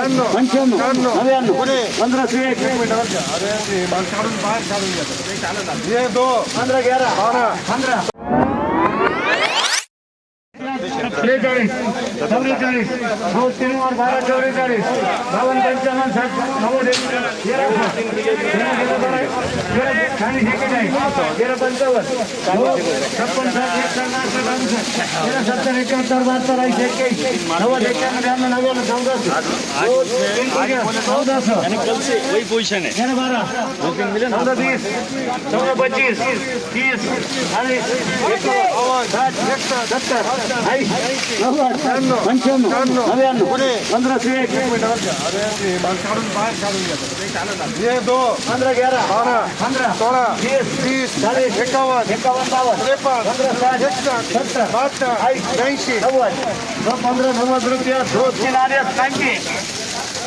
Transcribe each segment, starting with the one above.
पंच्याण्णव नव्याण्णव 1501 15 11 15 43 44 9 3 और 12 44 52 55 60 90 वही पोजीशन है। 1590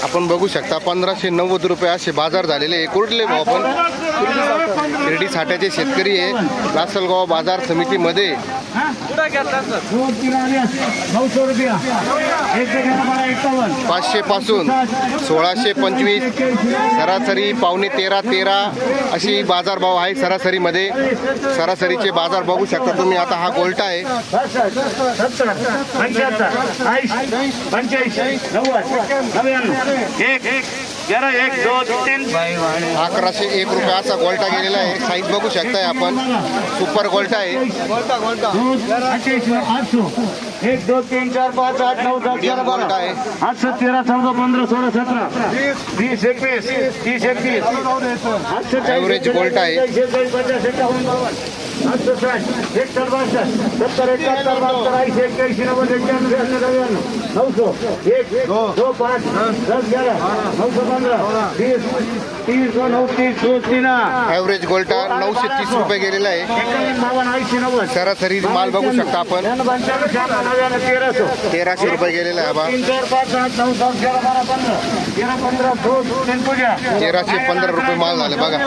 आपण बघू शकता 1590 रुपये असे बाजार झालेले आहे। कुठले भाव आपण शिर्डी साठ्याचे शेतकरी आहे लासलगाव बाजार समितीमध्ये 500 पासून 1625 सरासरी पावणे 13 अशी बाजारभाव आहे। सरासरीमध्ये सरासरीचे बाजार बघू शकता तुम्ही। आता हा गोल्टा आहे 1101 रुपयाचा गोल्टा गेलेला आहे। साईज बघू शकताय आपण, सुपर गोल्टा आहे। 1 2 3 4 5 8 9 10 11 12 8 13 14 15 16 17 20 21 30 31 ॲव्हरेज गोल्टा आहे। 930 ॲव्हरेज गोल्टा 930 रुपये गेलेला आहे। सरासरी माल बघू शकता आपण 1300 रुपये गेलेला आहे। 1315 रुपये माल झाले बघा।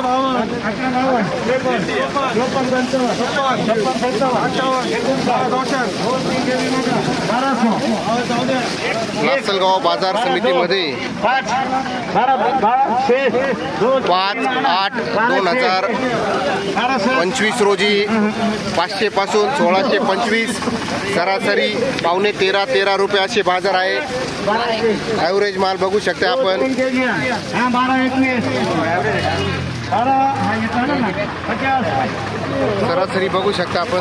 लासलगाव बाजार समितीमध्ये 5/8/2025 रोजी 500 पासून 1625 सरासरी पावणे 13 रुपये असे बाजार आहे। ॲव्हरेज माल बघू शकता आपण। सरासरी बघू शकता आपण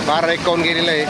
1251 गेलेलं आहे।